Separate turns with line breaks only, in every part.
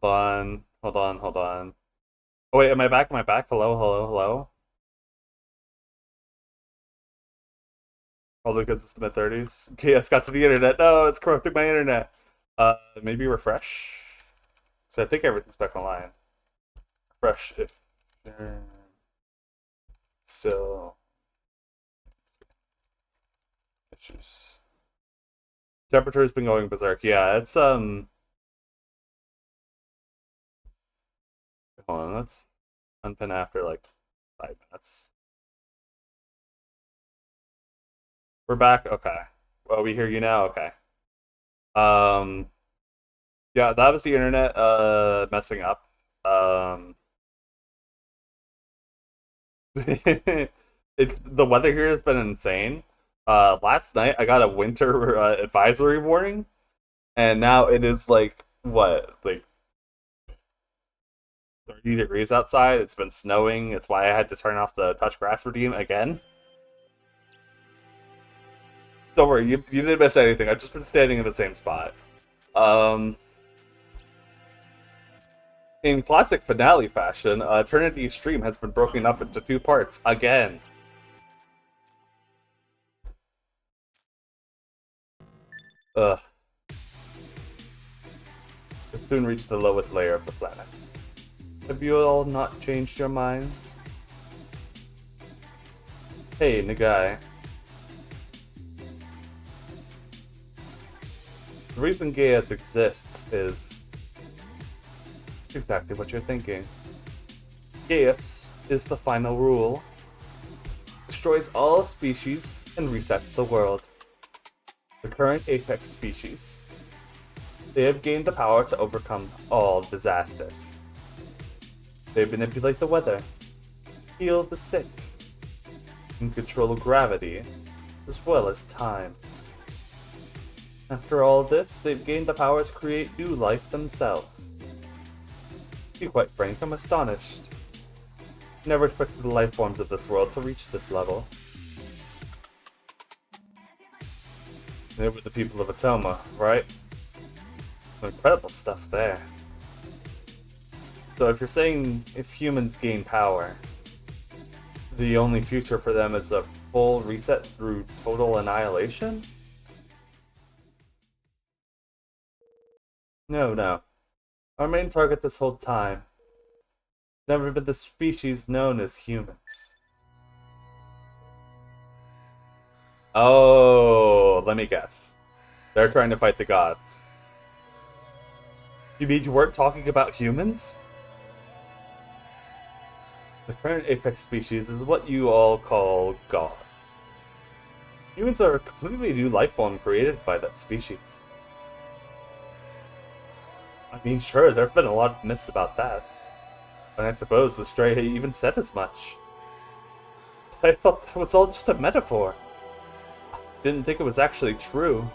on. Hold on. Hold on. Oh wait, am I back? Am I back? Hello, hello, hello. Probably because it's the mid-30s. Okay, it's got to the internet. No, it's corrupting my internet. Maybe refresh. So I think everything's back online. Refresh if still issues. Temperature's been going berserk. Yeah, it's hold on, let's unpin after like 5 minutes. We're back. Okay. Well, we hear you now. Okay. Um, yeah, that was the internet messing up. It's the weather here has been insane. Last night I got a winter advisory warning, and now it is like what, like 30 degrees outside. It's been snowing. It's why I had to turn off the touch grass redeem again. Don't worry, you didn't miss anything. I've just been standing in the same spot. Um, in classic finale fashion, Trinity's stream has been broken up into 2 parts again. Ugh. We'll soon reach the lowest layer of the planets. Have you all not changed your minds? Hey, Nagai. The reason Gaius exists is exactly what you're thinking. Gaius is the final rule. Destroys all species and resets the world. The current apex species. They have gained the power to overcome all disasters. They manipulate the weather, heal the sick, and control gravity, as well as time. After all this, they've gained the power to create new life themselves. To be quite frank, I'm astonished. Never expected the life forms of this world to reach this level. They were the people of Atoma, right? Some incredible stuff there. So if you're saying if humans gain power, the only future for them is a full reset through total annihilation? No. Our main target this whole time has never been the species known as humans. Oh, let me guess. They're trying to fight the gods. You mean you weren't talking about humans? The current apex species is what you all call God. Humans are a completely new life form created by that species. I mean, sure, there have been a lot of myths about that. And I suppose the Stray even said as much. But I thought that was all just a metaphor. Didn't think it was actually true.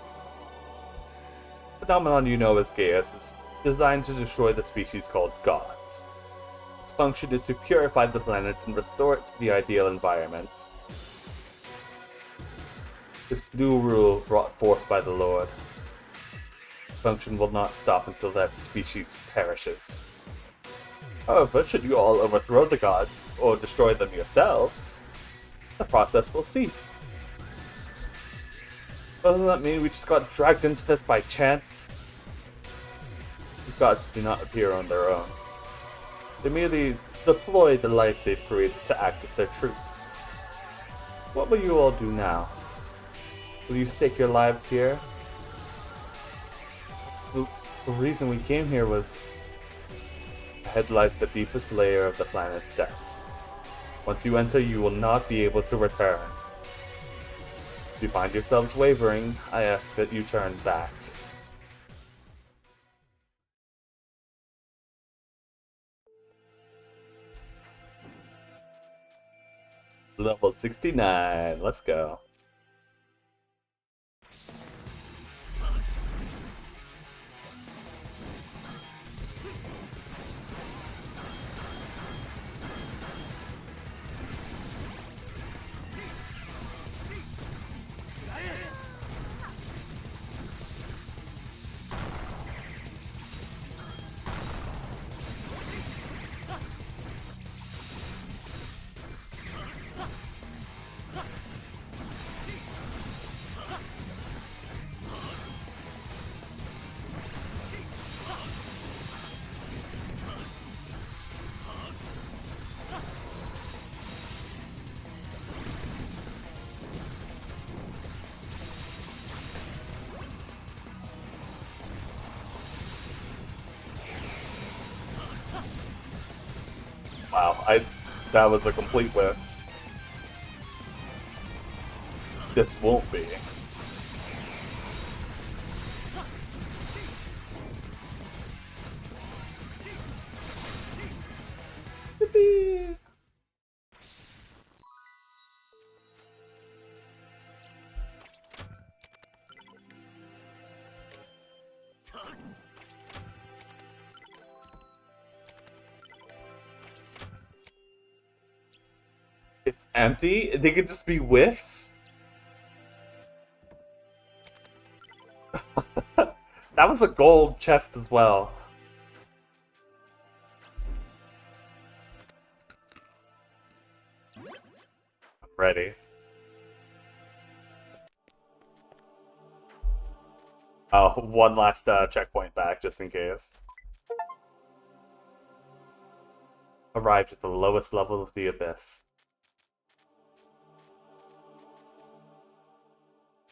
The phenomenon you know as Gaius is designed to destroy the species called gods. Its function is to purify the planet and restore it to the ideal environment. This new rule brought forth by the Lord. Function will not stop until that species perishes. However, should you all overthrow the gods, or destroy them yourselves, the process will cease. Doesn't that mean we just got dragged into this by chance? These gods do not appear on their own. They merely deploy the life they've created to act as their troops. What will you all do now? Will you stake your lives here? The reason we came here was ahead lies the deepest layer of the planet's depths. Once you enter, you will not be able to return. If you find yourselves wavering, I ask that you turn back. Level 69, let's go. That was a complete whiff. This won't be. Yippee! It's empty? They could just be whiffs? That was a gold chest as well. I'm ready. Oh, one last checkpoint back, just in case. Arrived at the lowest level of the abyss.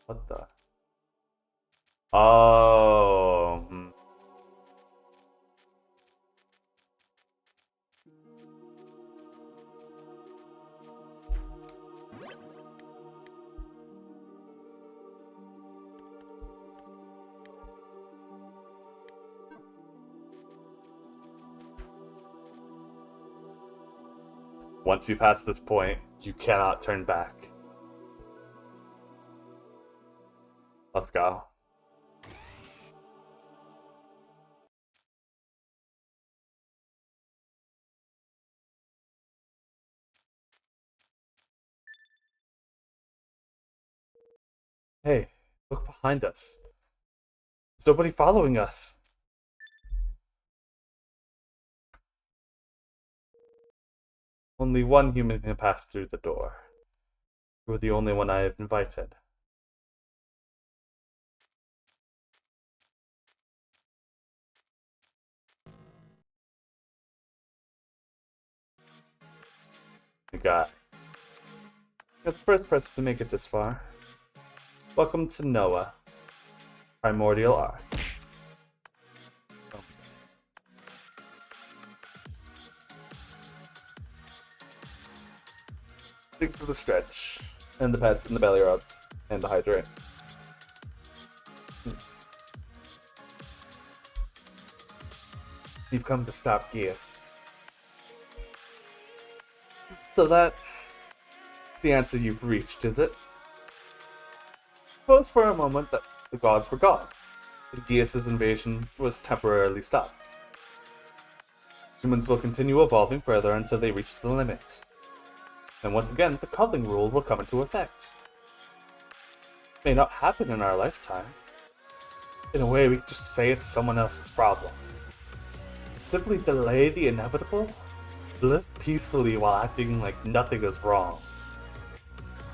What the? Oh. Once you pass this point, you cannot turn back. Let's go. Hey, look behind us. There's nobody following us. Only one human can pass through the door. You are the only one I have invited. You got. You're the first person to make it this far. Welcome to Noah, Primordial Ark. Dig for the stretch, and the pets, and the belly rubs, and the hydrate. You've come to stop Geas. So that's the answer you've reached, is it? Suppose for a moment that the gods were gone, and Geas' invasion was temporarily stopped. Humans will continue evolving further until they reach the limits. And once again, the culling rule will come into effect. It may not happen in our lifetime. In a way, we could just say it's someone else's problem. Simply delay the inevitable? Live peacefully while acting like nothing is wrong.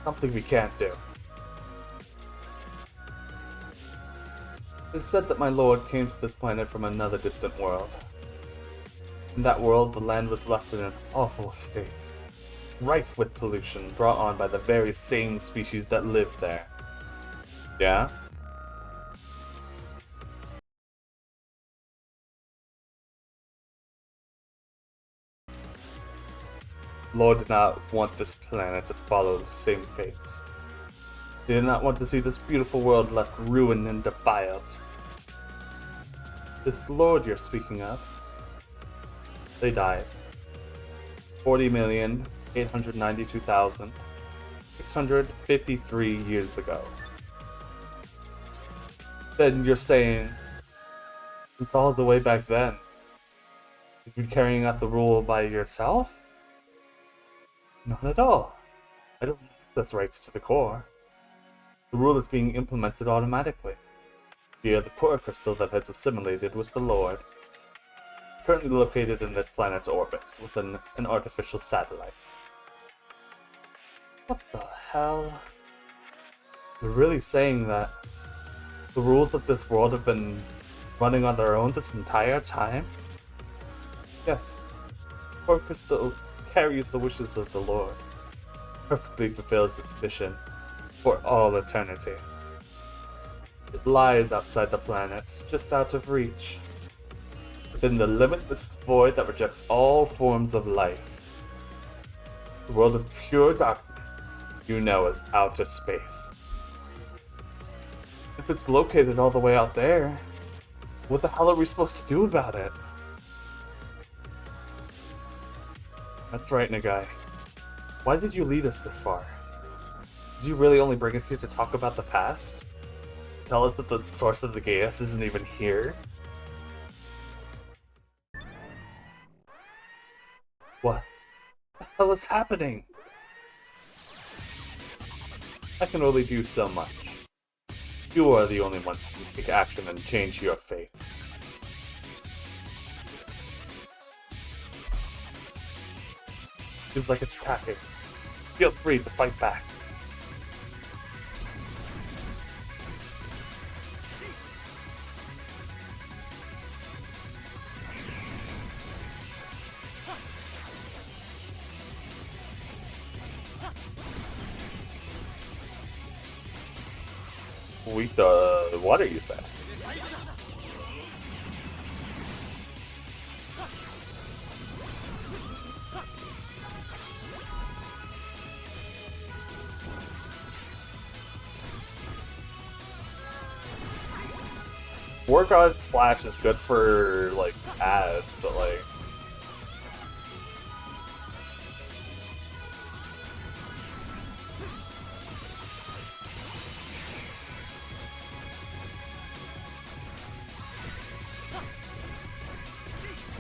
Something we can't do. It's said that my lord came to this planet from another distant world. In that world, the land was left in an awful state, rife with pollution brought on by the very same species that lived there. Yeah? Lord did not want this planet to follow the same fate. He did not want to see this beautiful world left ruined and defiled. This Lord you're speaking of, they died. 40,892,653 years ago. Then you're saying, since all the way back then, you've been carrying out the rule by yourself? Not at all. I don't possess rights to the core. The rule is being implemented automatically, via the core crystal that has assimilated with the Lord. Currently located in this planet's orbits, within an artificial satellite. What the hell? You're really saying that the rules of this world have been running on their own this entire time? Yes. The core crystal carries the wishes of the Lord. Perfectly fulfills its mission for all eternity. It lies outside the planet, just out of reach. Within the limitless void that rejects all forms of life. The world of pure darkness, you know, as outer space. If it's located all the way out there, what the hell are we supposed to do about it? That's right, Nagai. Why did you lead us this far? Did you really only bring us here to talk about the past? Tell us that the source of the chaos isn't even here? What the hell is happening? I can only do so much. You are the only ones who can take action and change your fate. Feels like it's attacking. Feel free to fight back. What are you saying? War God's Flash is good for, like, ads, but, like...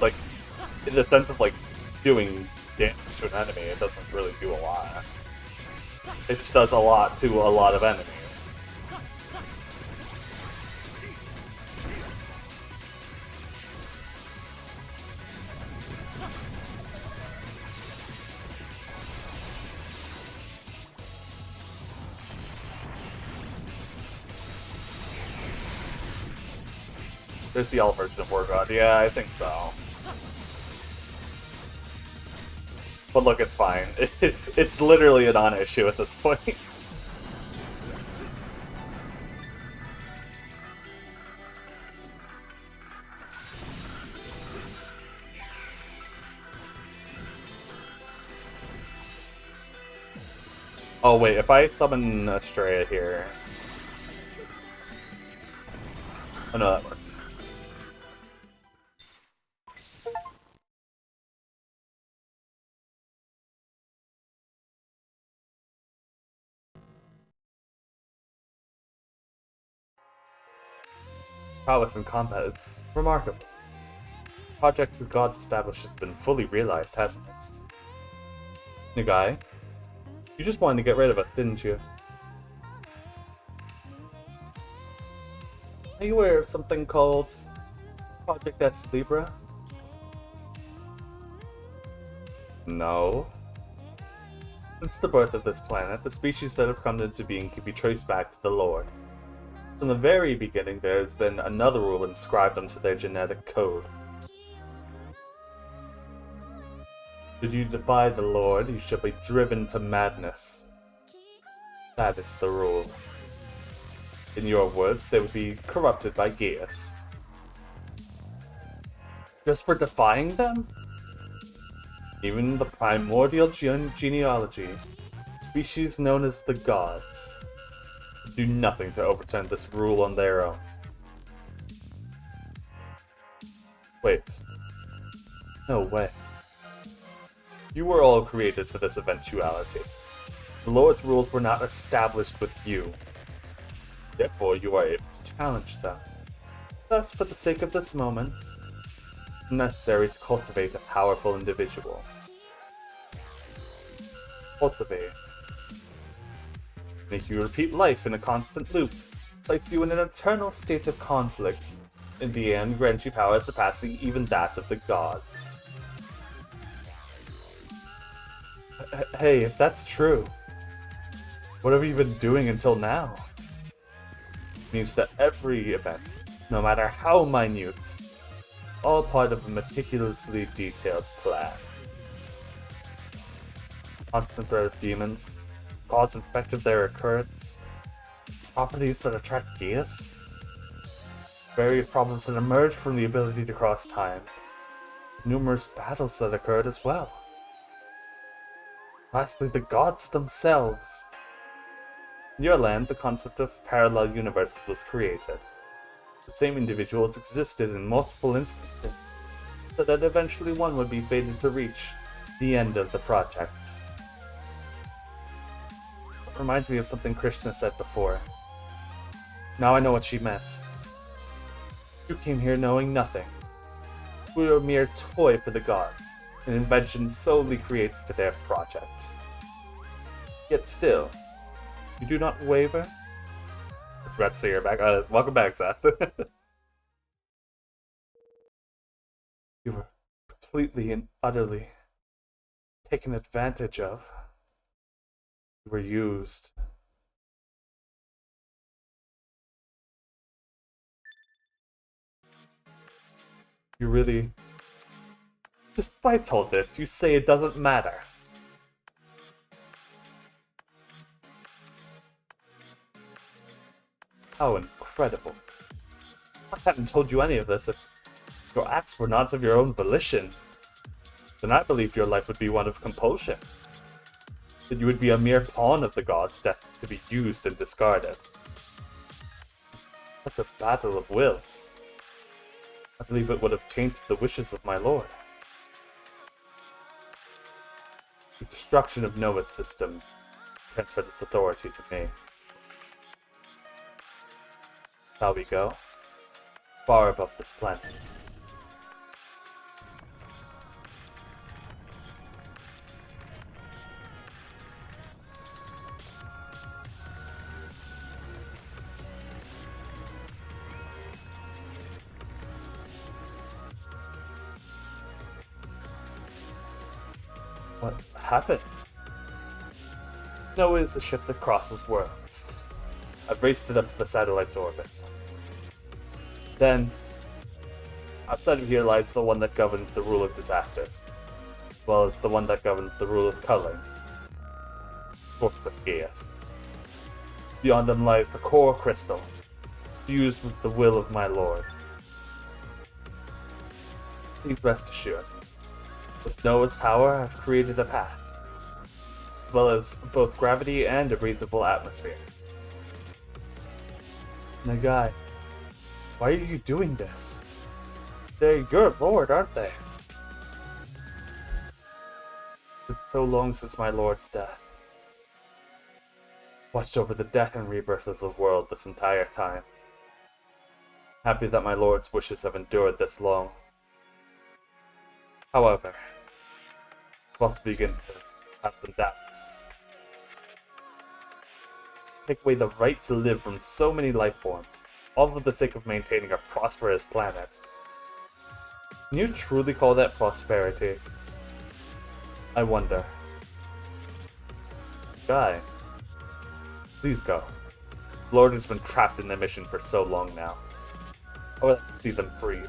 like, in the sense of, like, doing damage to an enemy, it doesn't really do a lot. It just does a lot to a lot of enemies. There's the L version of War God. Yeah, I think so. But look, it's fine. It's literally a non-issue at this point. Oh wait, if I summon Astrea here... Oh no, that works. Prowess in combat, it's remarkable. The project the gods established has been fully realized, hasn't it? Nagai, you just wanted to get rid of us, didn't you? Are you aware of something called Project ASTLIBRA? No. Since the birth of this planet, the species that have come into being can be traced back to the Lord. From the very beginning, there has been another rule inscribed onto their genetic code. Should you defy the Lord, you shall be driven to madness. That is the rule. In your words, they would be corrupted by Gaius. Just for defying them? Even the primordial genealogy, species known as the gods, do nothing to overturn this rule on their own. Wait. No way. You were all created for this eventuality. The Lord's rules were not established with you. Therefore, you are able to challenge them. Thus, for the sake of this moment, it's necessary to cultivate a powerful individual. Cultivate. Make you repeat life in a constant loop, place you in an eternal state of conflict, in the end grant you power surpassing even that of the gods. Hey, if that's true, what have we been doing until now? It means that every event, no matter how minute, all part of a meticulously detailed plan. Constant threat of demons, cause and effect of their occurrence, properties that attract Gaius, various problems that emerge from the ability to cross time, numerous battles that occurred as well. Lastly, the gods themselves. In your land, the concept of parallel universes was created. The same individuals existed in multiple instances, so that eventually one would be fated to reach the end of the project. It reminds me of something Krishna said before. Now I know what she meant. You came here knowing nothing. We were a mere toy for the gods, an invention solely created for their project. Yet still, you do not waver? Glad to see you're back. Welcome back, Seth. You were completely and utterly taken advantage of. You were used. You really... Despite all this, you say it doesn't matter. How incredible. I hadn't told you any of this if your acts were not of your own volition. Then I believe your life would be one of compulsion. That you would be a mere pawn of the gods destined to be used and discarded. Such a battle of wills. I believe it would have tainted the wishes of my lord. The destruction of Noah's system transferred this authority to me. Shall we go? Far above this planet. What happened? Noah is a ship that crosses worlds. I've raced it up to the satellite's orbit. Then, outside of here lies the one that governs the rule of disasters, as well as the one that governs the rule of culling, force of chaos. Beyond them lies the core crystal, fused with the will of my lord. Please rest assured, with Noah's power I've created a path, as well as both gravity and a breathable atmosphere. Nagai, why are you doing this? They're your lord, aren't they? It's been so long since my lord's death. Watched over the death and rebirth of the world this entire time. Happy that my lord's wishes have endured this long. However, I also begin to have some doubts. Take away the right to live from so many life forms, all for the sake of maintaining a prosperous planet. Can you truly call that prosperity? I wonder. Guy, please go. Lord has been trapped in the mission for so long now. I would like to see them freed.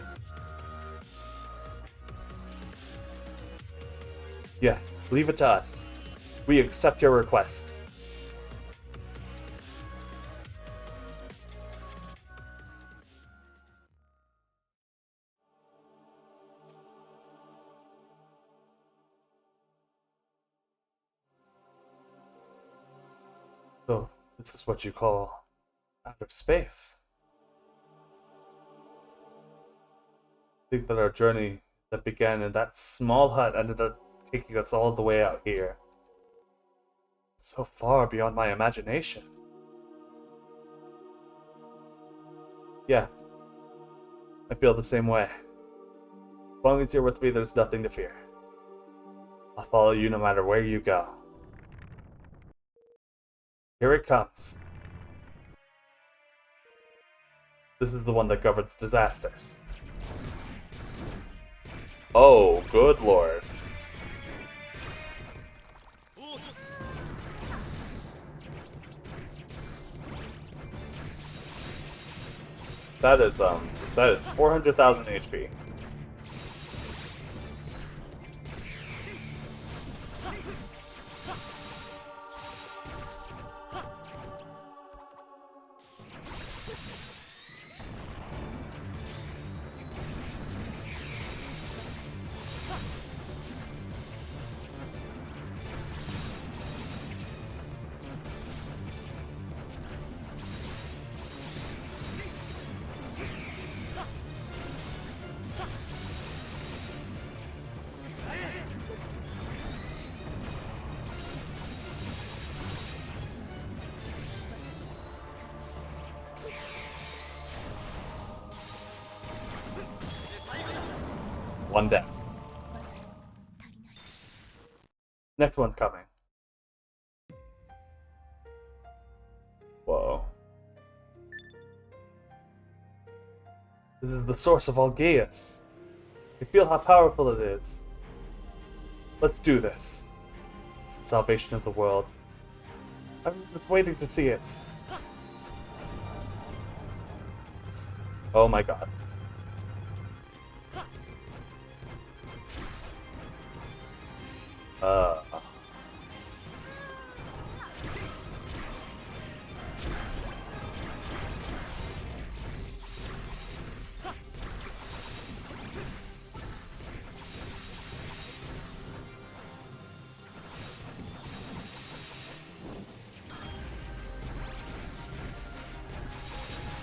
Yeah, leave it to us. We accept your request. So, this is what you call outer space. I think that our journey that began in that small hut ended up taking us all the way out here. So far beyond my imagination. Yeah, I feel the same way. As long as you're with me, there's nothing to fear. I'll follow you no matter where you go. Here it comes. This is the one that governs disasters. Oh, good lord. That is 400,000 HP. One down. Next one's coming. Whoa. This is the source of all Gaius. You feel how powerful it is. Let's do this. Salvation of the world. I'm just waiting to see it. Oh my god.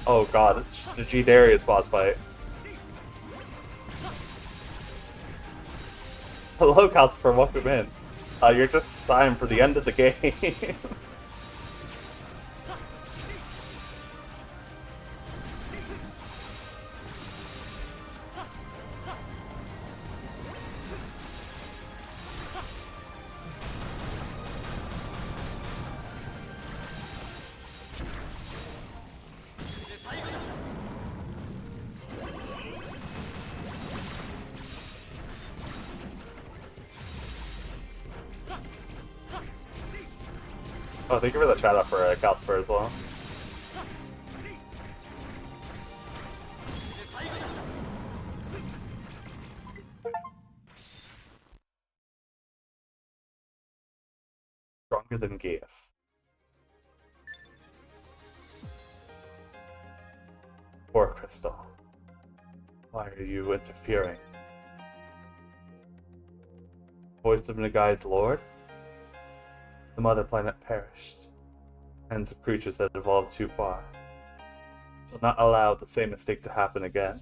Oh god, it's just a G Darius boss fight. Hello, Calcifer, welcome in. You're just in time for the end of the game. Oh, thank you for the shout out for Calcifer as well. Stronger than Gaius. Poor Crystal. Why are you interfering? Voice of Nagai's lord? The mother planet perished, and the creatures that evolved too far. Shall not allow the same mistake to happen again.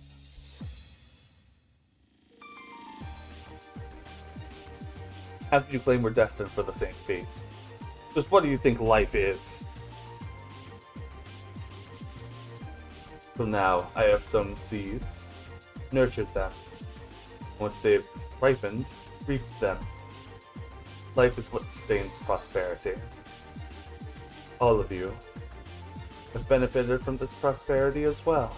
How did you claim we're destined for the same fate? Just what do you think life is? So now, I have sown seeds, nurtured them. Once they've ripened, reaped them. Life is what sustains prosperity. All of you have benefited from this prosperity as well.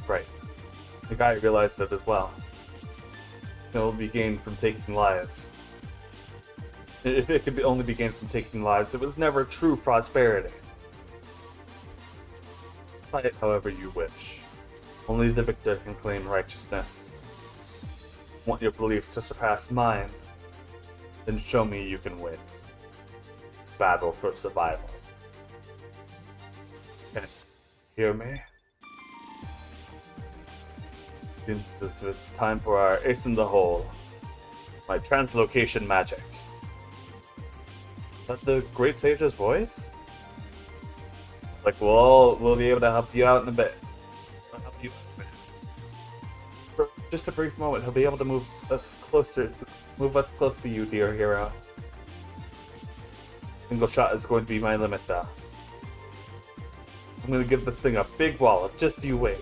Right. The guy realized that as well. It will be gained from taking lives. If it could only be gained from taking lives, it was never true prosperity. Fight it however you wish. Only the victor can claim righteousness. Want your beliefs to surpass mine? Then show me you can win. It's battle for survival. Can you hear me? Seems that it's time for our ace in the hole. My translocation magic. Is that the Great Sage's voice? Like we'll be able to help you out in a bit. I'll help you out in a bit. For just a brief moment, he'll be able to move us close to you, dear hero. Single shot is going to be my limit, though. I'm going to give this thing a big wallop. Just you wait.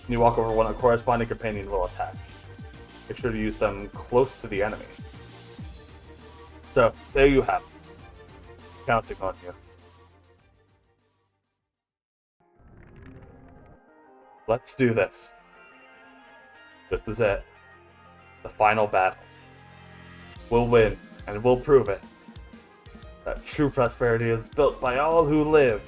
When you walk over one, a corresponding companion will attack. Make sure to use them close to the enemy. So, there you have it. Counting on you. Let's do this. This is it. The final battle. We'll win, and we'll prove it. That true prosperity is built by all who live.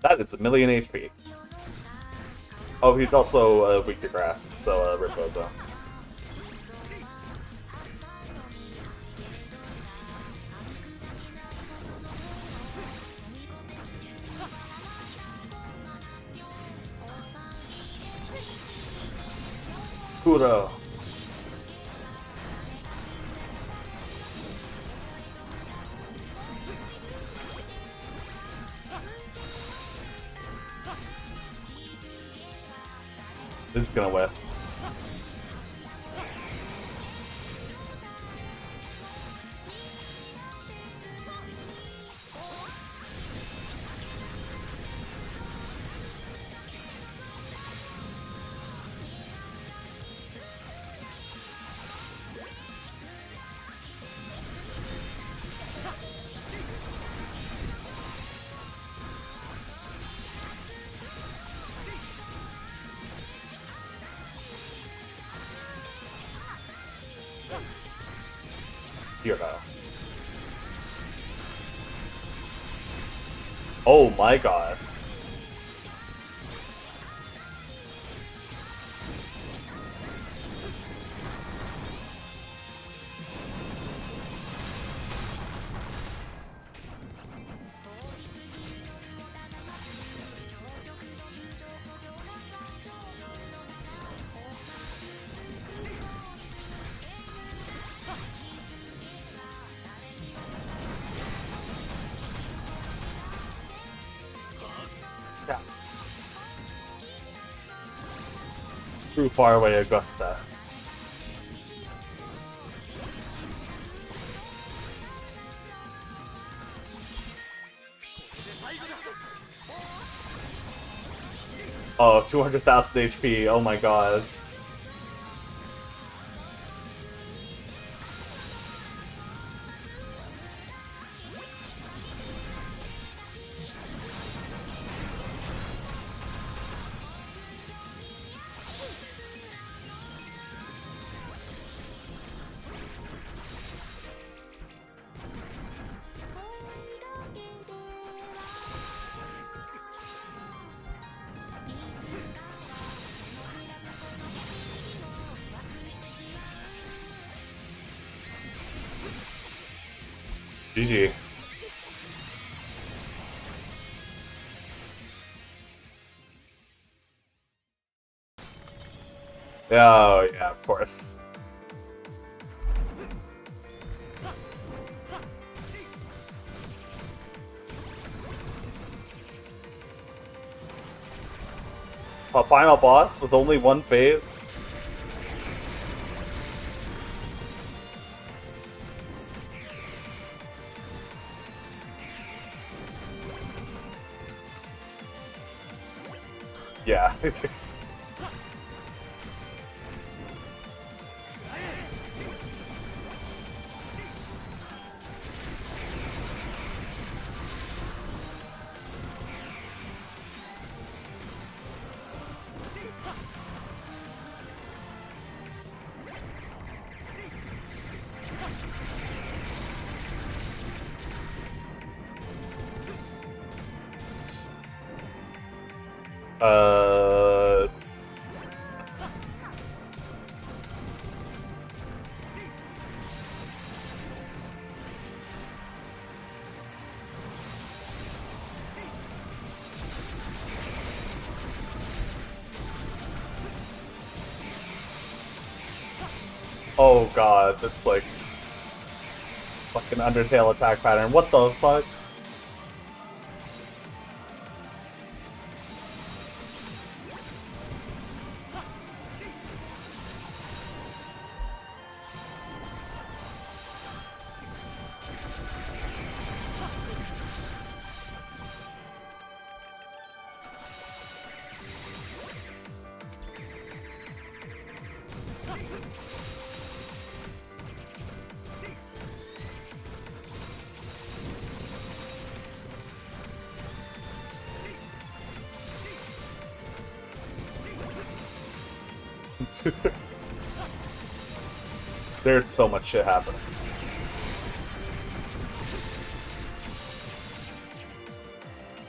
That is 1,000,000 HP. Oh, he's also weak to grass, so Ripozo. Kuro. This is gonna whip. hero. Oh my god. Yeah. Too far away, Augusta. Oh, 200,000 HP. Oh my god. GG. Oh, yeah, of course. A final boss with only one phase? Yeah. uh... Oh god, that's like fucking Undertale attack pattern. What the fuck? There's so much shit happening.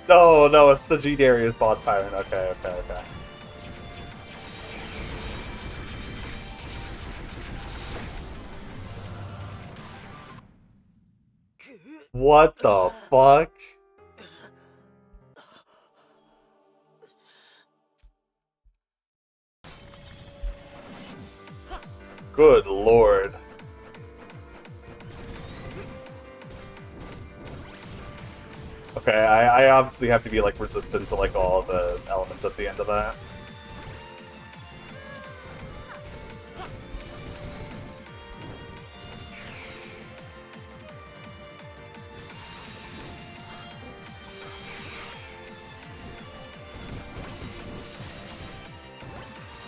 No, no, it's the G Darius boss pattern. Okay, okay, okay. What the fuck? Good lord. Okay, I obviously have to be like resistant to like all the elements at the end of that.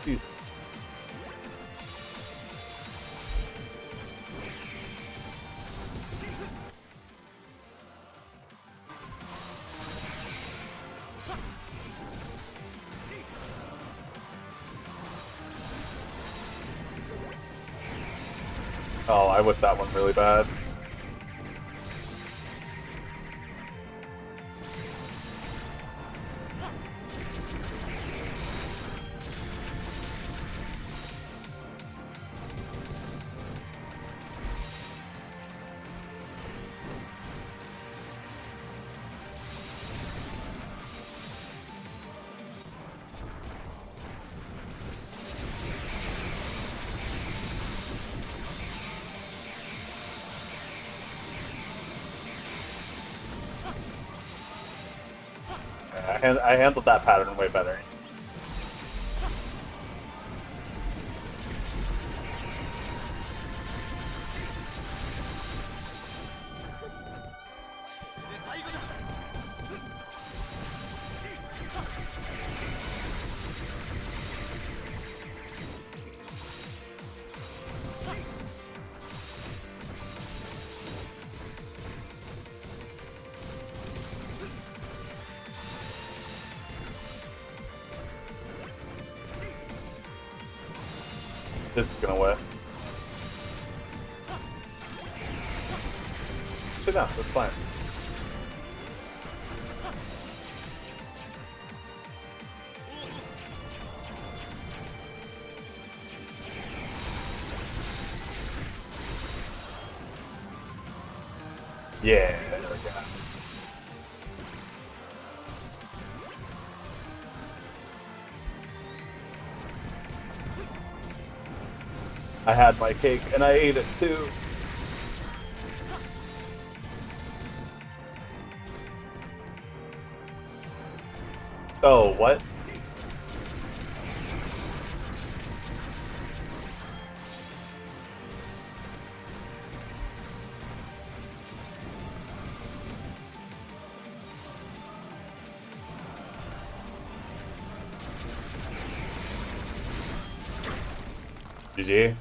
Jeez. Oh, I whipped that one really bad. I handled that pattern way better. This is gonna whiff. Actually, no, that's fine. Yeah, there we go. I had my cake and I ate it too. Oh, what? GG.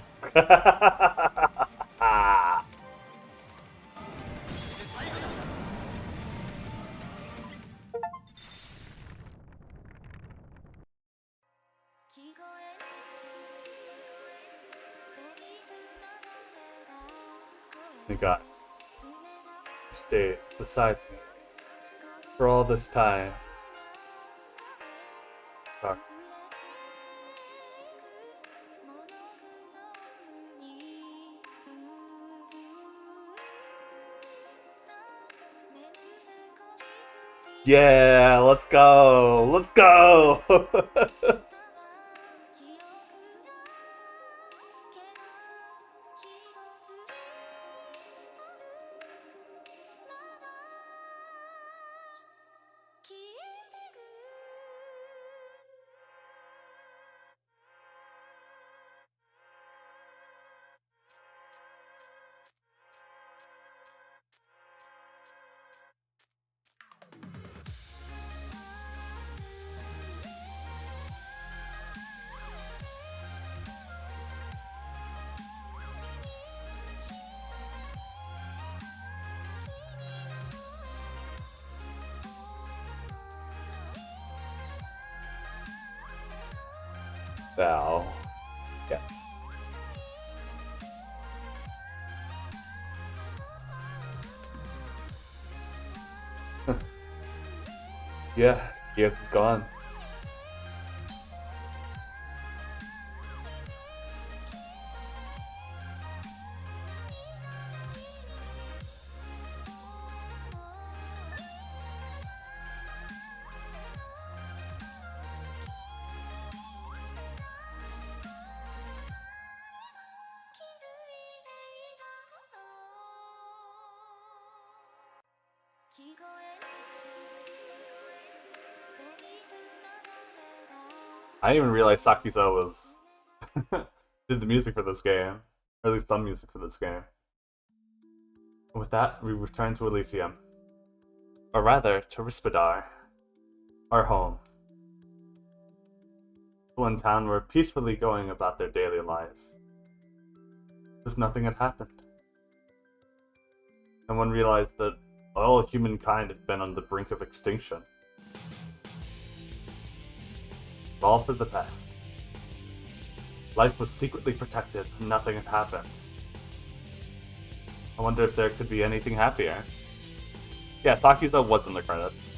You got stayed beside me for all this time. Sorry. Yeah, let's go! Let's go! Now, yes. Yeah, Kiev is gone. I didn't even realize Sakusa was did the music for this game, or at least some music for this game. With that, we return to Elysium, or rather, to Rispodar, our home. People in town were peacefully going about their daily lives, as if nothing had happened. And one realized that all humankind had been on the brink of extinction. All for the best. Life was secretly protected and nothing had happened. I wonder if there could be anything happier. Yeah, Sakusa was in the credits.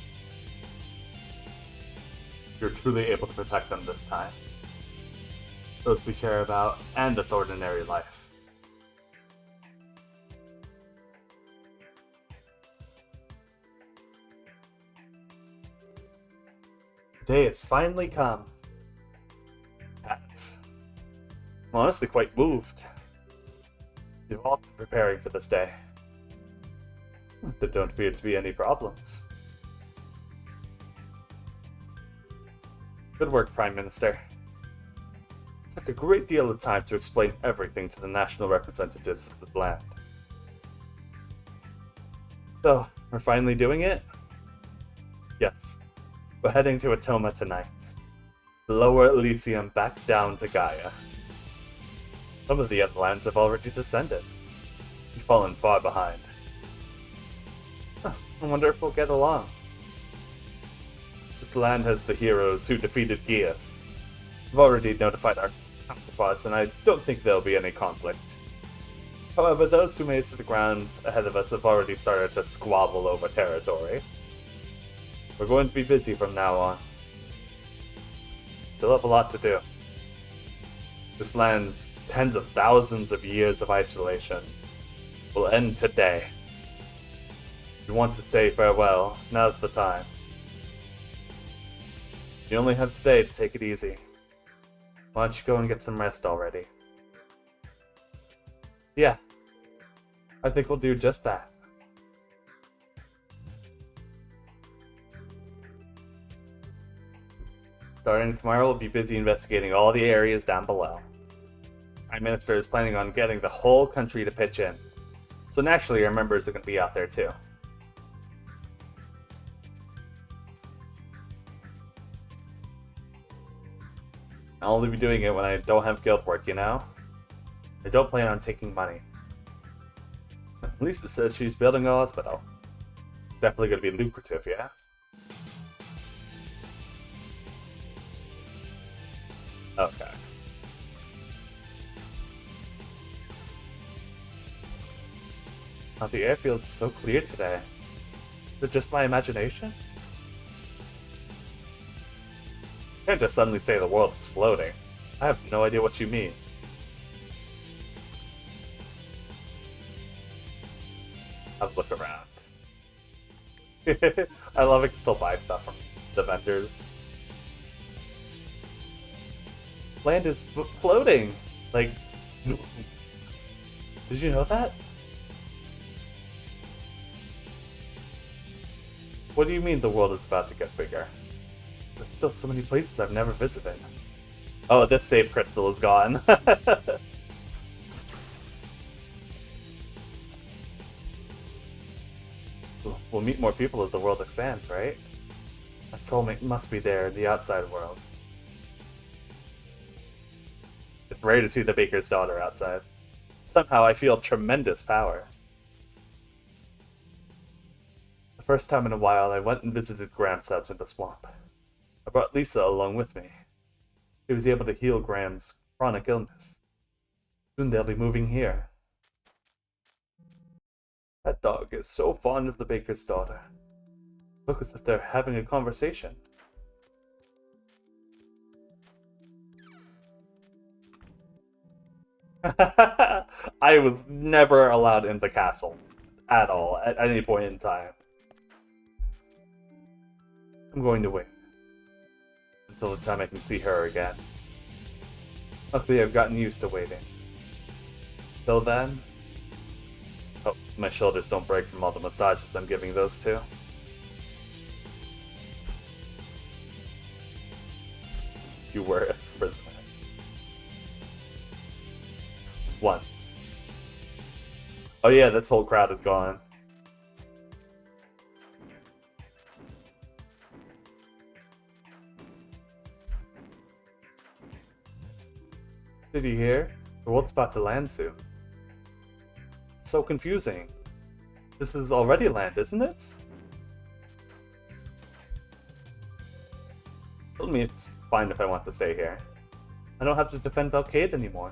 You're truly able to protect them this time. Those we care about, and this ordinary life. The day has finally come. I'm honestly quite moved. You've all been preparing for this day. There don't appear to be any problems. Good work, Prime Minister. It took a great deal of time to explain everything to the national representatives of this land. So, we're finally doing it? Yes. We're heading to Atoma tonight. Lower Elysium back down to Gaia. Some of the other lands have already descended. We've fallen far behind. Huh, I wonder if we'll get along. This land has the heroes who defeated Geas. We've already notified our counterparts, and I don't think there'll be any conflict. However, those who made it to the ground ahead of us have already started to squabble over territory. We're going to be busy from now on. Still have a lot to do. This land's tens of thousands of years of isolation will end today. If you want to say farewell, now's the time. You only have today to take it easy. Why don't you go and get some rest already? Yeah, I think we'll do just that. Starting tomorrow, we'll be busy investigating all the areas down below. Prime Minister is planning on getting the whole country to pitch in, so naturally our members are going to be out there too. I'll only be doing it when I don't have guild work, you know? I don't plan on taking money. At least it says she's building a hospital. Definitely going to be lucrative, yeah? Okay. Oh, the air feels so clear today. Is it just my imagination? You can't just suddenly say the world is floating. I have no idea what you mean. Have a look around. I love I can still buy stuff from the vendors. Land is floating! Like... Did you know that? What do you mean the world is about to get bigger? There's still so many places I've never visited. Oh, this save crystal is gone. We'll meet more people as the world expands, right? My soulmate must be there in the outside world. It's rare to see the baker's daughter outside. Somehow I feel tremendous power. The first time in a while I went and visited Graham's house in the swamp. I brought Lisa along with me. She was able to heal Graham's chronic illness. Soon they'll be moving here. That dog is so fond of the baker's daughter. Look as if they're having a conversation. I was never allowed in the castle. At all. At any point in time. I'm going to wait. Until the time I can see her again. Luckily I've gotten used to waiting. Till then... Oh, my shoulders don't break from all the massages I'm giving those two. You were a prisoner. Once. Oh yeah, this whole crowd is gone. Did you hear? The world's about to land soon. It's so confusing. This is already land, isn't it? Tell me it's fine if I want to stay here. I don't have to defend Belcade anymore.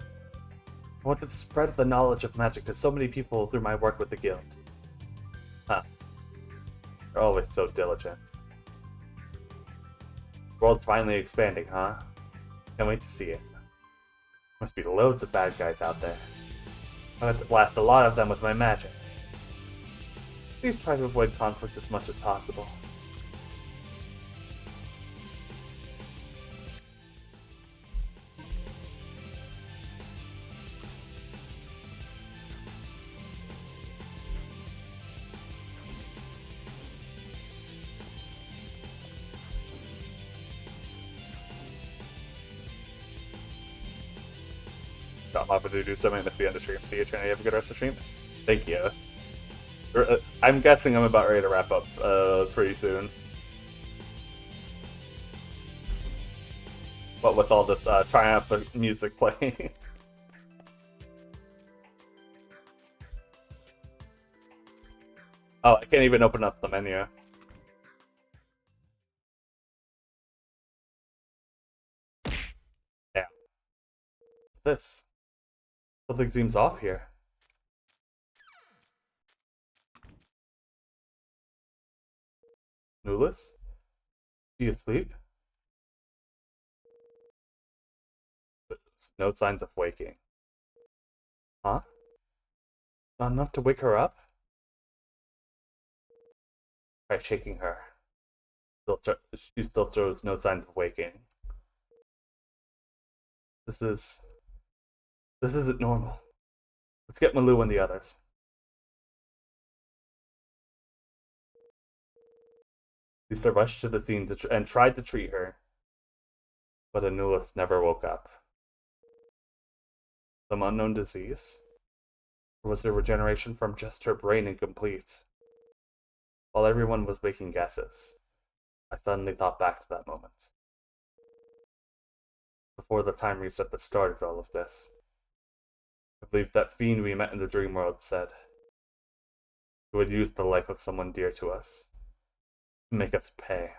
I want to spread the knowledge of magic to so many people through my work with the guild. Huh. You're always so diligent. The world's finally expanding, huh? Can't wait to see it. Must be loads of bad guys out there. I have to blast a lot of them with my magic. Please try to avoid conflict as much as possible. I'm happy to do so. I miss the end of stream. See you, Trinity. Have a good rest of stream. Thank you. I'm guessing I'm about ready to wrap up pretty soon. But with all this triumphant music playing. Oh, I can't even open up the menu. Yeah. What's this? Something seems off here. Nulis? Is he asleep? No signs of waking. Huh? Not enough to wake her up? Try shaking her. She still shows no signs of waking. This isn't normal. Let's get Malou and the others. Lisa rushed to the scene and tried to treat her, but Anulis never woke up. Some unknown disease? Or was her regeneration from just her brain incomplete? While everyone was making guesses, I suddenly thought back to that moment. Before the time reset that started all of this, I believe that fiend we met in the dream world said he would use the life of someone dear to us to make us pay.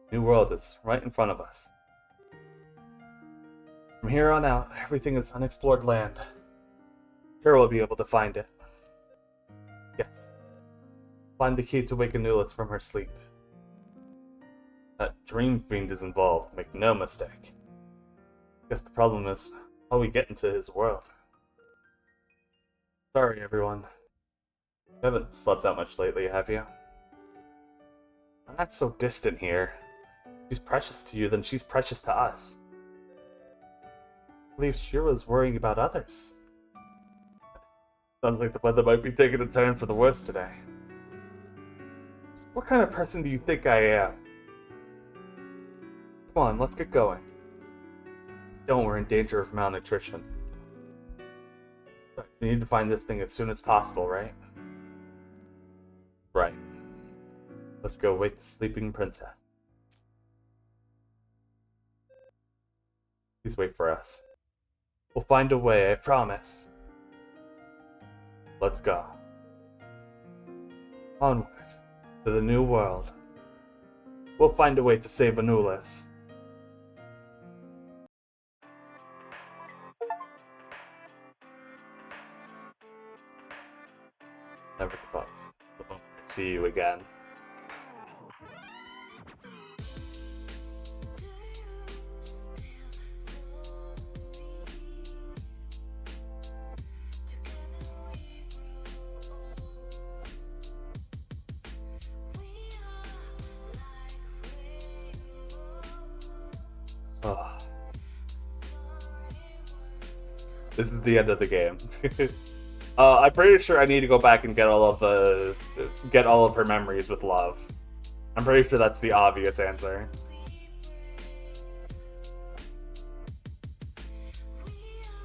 New world is right in front of us. From here on out, everything is unexplored land. Sure we'll be able to find it. Yes. Find the key to wake Anulis from her sleep. That dream fiend is involved, make no mistake. Guess the problem is how we get into his world. Sorry, everyone. You haven't slept that much lately, have you? I'm not so distant here. She's precious to you, then she's precious to us. I believe Shira's worrying about others. Sounds like the weather might be taking a turn for the worse today. What kind of person do you think I am? Come on, let's get going. Don't, we're in danger of malnutrition. We need to find this thing as soon as possible, right? Right. Let's go wake the sleeping princess. Please wait for us. We'll find a way, I promise. Let's go. Onward to the new world. We'll find a way to save Anulis. Never thought the moment I'd see you again. Oh. This is the end of the game. I'm pretty sure I need to go back and get all of her memories with Love. I'm pretty sure that's the obvious answer.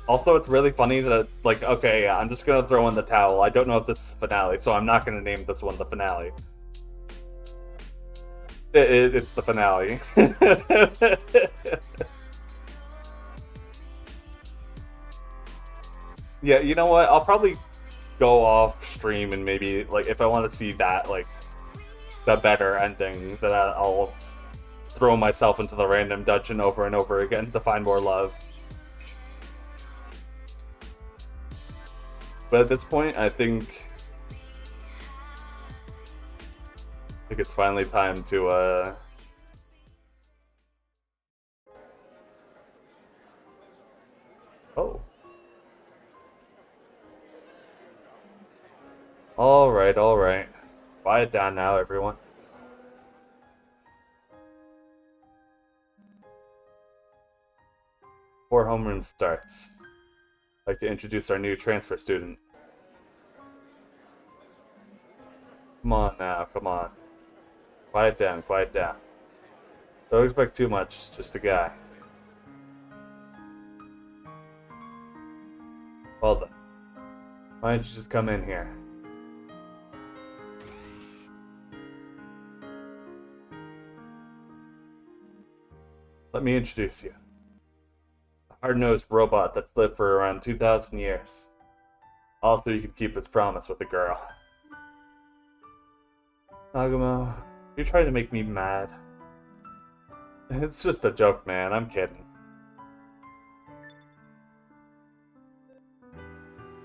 Also, it's really funny that, like, okay, yeah, I'm just gonna throw in the towel. I don't know if this is the finale, so I'm not gonna name this one the finale. It's the finale. Yeah, you know what? I'll probably go off stream and maybe, like, if I want to see that, like, the better ending, then I'll throw myself into the random dungeon over and over again to find more love. But at this point, I think it's finally time to, Oh. Alright. Quiet down now, everyone. Before homeroom starts, I'd like to introduce our new transfer student. Come on now, come on. Quiet down, quiet down. Don't expect too much, it's just a guy. Well then, why don't you just come in here? Let me introduce you. A hard-nosed robot that's lived for around 2,000 years. Also, you can keep his promise with the girl. Nagumo, you're trying to make me mad. It's just a joke, man. I'm kidding.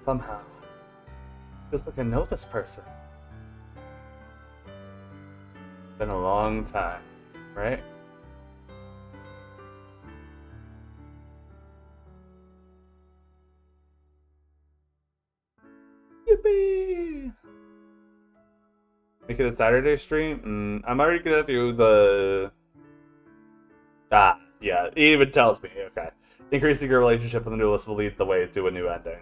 Somehow, feels like I know this person. Been a long time, right? Yippee! Make it a Saturday stream? I'm already gonna do the... Ah, yeah, it even tells me, okay. Increasing your relationship with the newlist will lead the way to a new ending.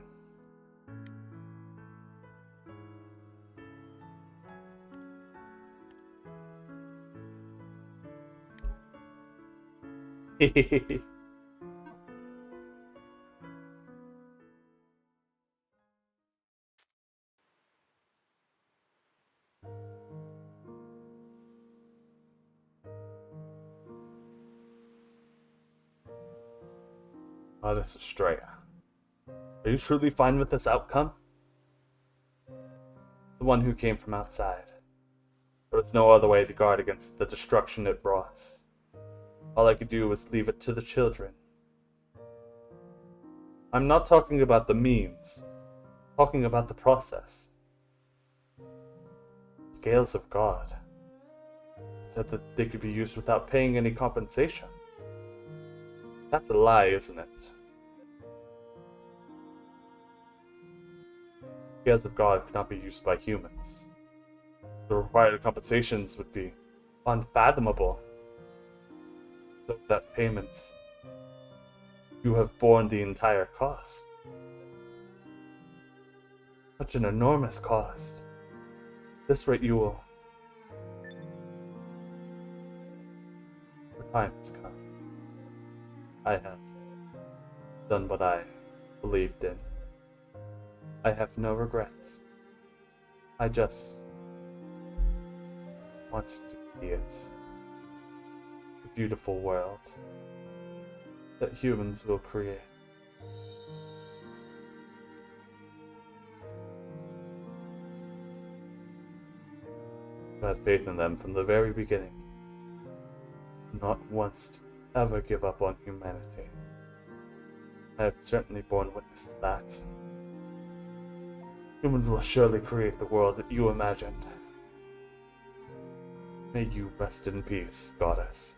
Goddess Estrella. Are you truly fine with this outcome? The one who came from outside. There was no other way to guard against the destruction it brought. All I could do was leave it to the children. I'm not talking about the means. I'm talking about the process. Scales of God said that they could be used without paying any compensation. That's a lie, isn't it? Scales of God cannot be used by humans. The required compensations would be unfathomable. So that payment, you have borne the entire cost. Such an enormous cost. This rate you will. The time has come. I have done what I believed in. I have no regrets. I just want to see it. The beautiful world that humans will create. I had faith in them from the very beginning. Not once to ever give up on humanity. I have certainly borne witness to that. Humans will surely create the world that you imagined. May you rest in peace, Goddess.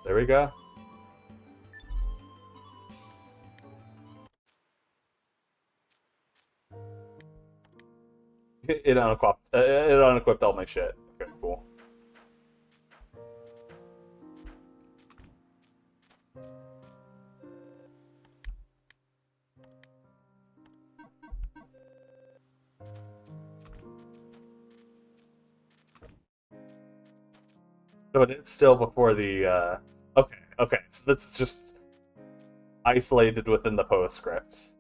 There we go. It unequipped all my shit. Okay, cool. So it is still before the, okay, so this is just isolated within the postscript.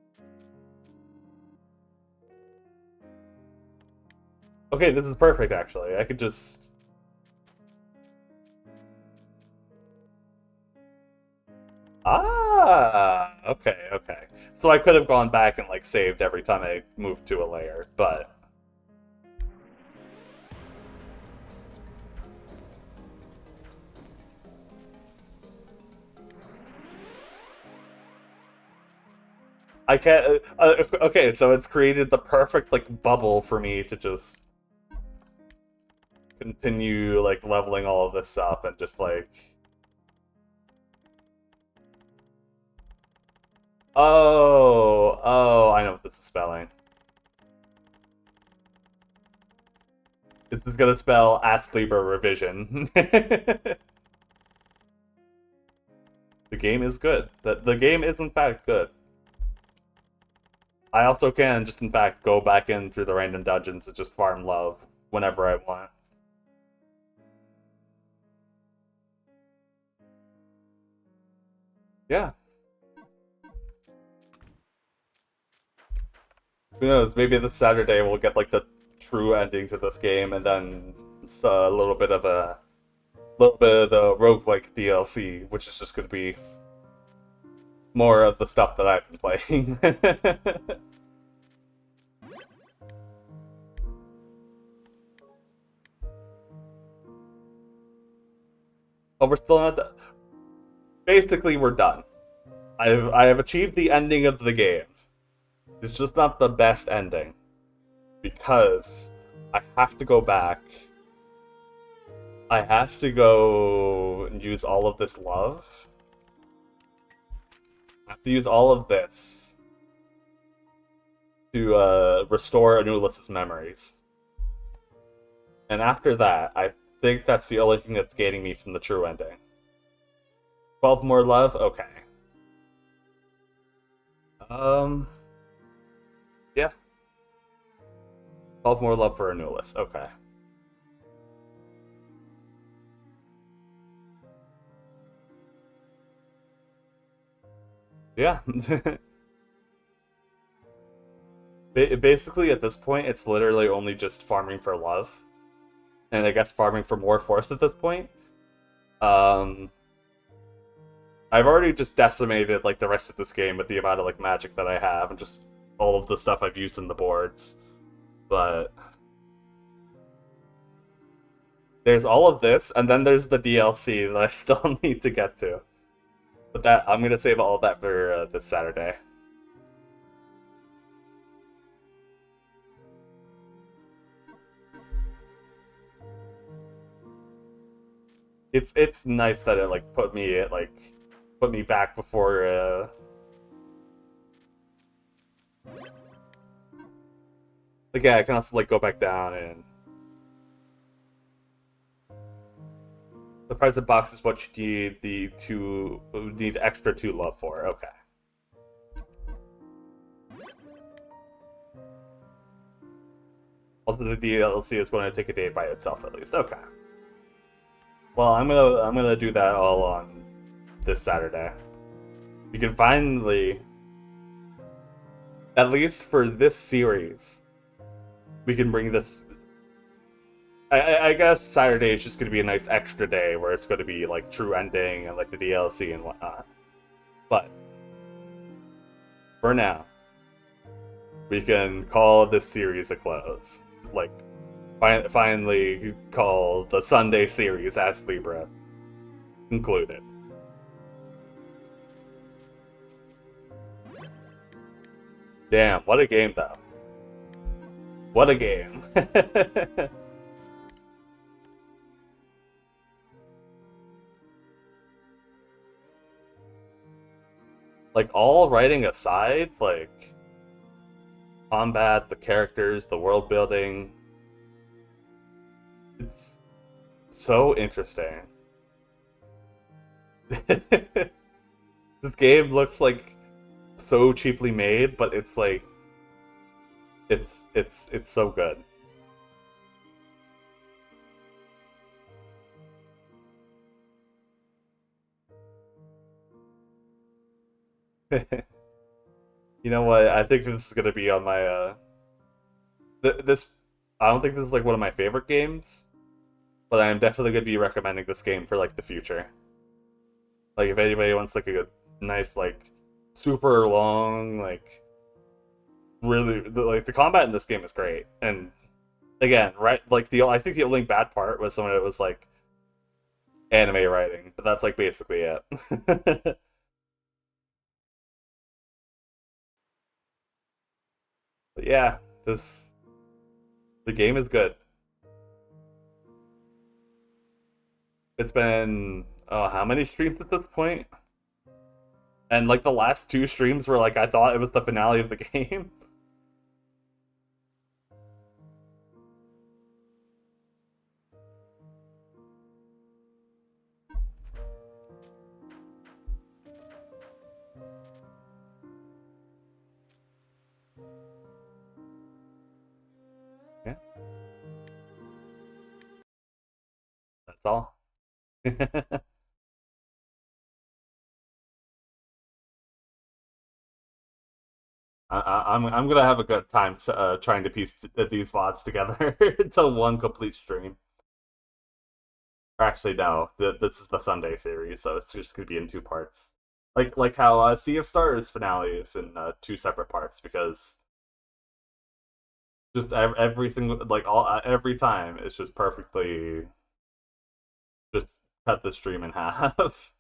Okay, this is perfect, actually. I could just... Ah, okay. So I could have gone back and, like, saved every time I moved to a layer, but... I can't... okay, so it's created the perfect, like, bubble for me to just... continue, like, leveling all of this up and just, like... Oh, I know what this is spelling. This is gonna spell ASTLIBRA revision. The game is good. The game is in fact good. I also can just in fact go back in through the random dungeons and just farm love whenever I want. Yeah. Who knows? Maybe this Saturday we'll get like the true ending to this game, and then it's a little bit of the roguelike DLC, which is just going to be more of the stuff that I've been playing. Oh, we're still not done. Basically, we're done. I have achieved the ending of the game. It's just not the best ending, because I have to go back. I have to go and use all of this love. I have to use all of this to restore Anulus's memories. And after that, I think that's the only thing that's gaining me from the true ending. 12 more love? Okay. Yeah. 12 more love for Anulus. Okay. Yeah. Basically, at this point, it's literally only just farming for love. And I guess farming for more force at this point. I've already just decimated like the rest of this game with the amount of like magic that I have and just all of the stuff I've used in the boards. But there's all of this, and then there's the DLC that I still need to get to. But that I'm gonna save all of that for this Saturday. It's nice that it like put me back before like yeah, I can also like go back down, and the present box is what you need extra 2 love for. Okay. Also, the DLC is going to take a day by itself at least. Okay. Well, I'm gonna do that all on this Saturday. You can finally, at least for this series, we can bring this. I guess Saturday is just gonna be a nice extra day where it's gonna be like true ending and like the DLC and whatnot. But for now, we can call this series a close. Like, finally call the Sunday series ASTLIBRA concluded. Damn, what a game though. What a game. Like, all writing aside, like, combat, the characters, the world building, it's so interesting. This game looks like so cheaply made, but it's like it's so good. You know what? I think this is gonna be on my this. I don't think this is like one of my favorite games, but I am definitely gonna be recommending this game for like the future. Like if anybody wants like a nice like super long like really like the combat in this game is great, and again right like I think the only bad part was when it was like anime writing, but that's like basically it. But yeah, the game is good. It's been how many streams at this point? And like the last 2 streams were like I thought it was the finale of the game. Yeah, that's all. I'm gonna have a good time trying to piece these VODs together into one complete stream. Or actually, no, this is the Sunday series, so it's just gonna be in two parts. Like how Sea of Stars finale is in two separate parts because just every single like all every time it's just perfectly just cut the stream in half.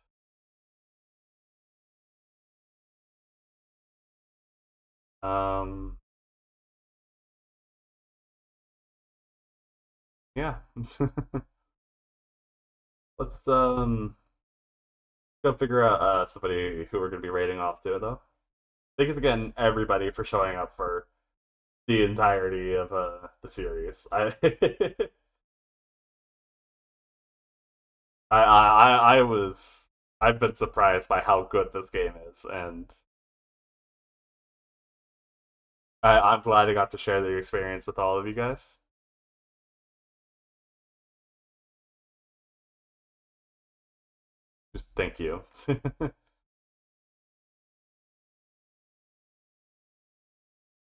um, yeah. Let's go figure out somebody who we're gonna be rating off to though. Thanks again, everybody, for showing up for the entirety of the series. I was I've been surprised by how good this game is, and I'm glad I got to share the experience with all of you guys. Just thank you.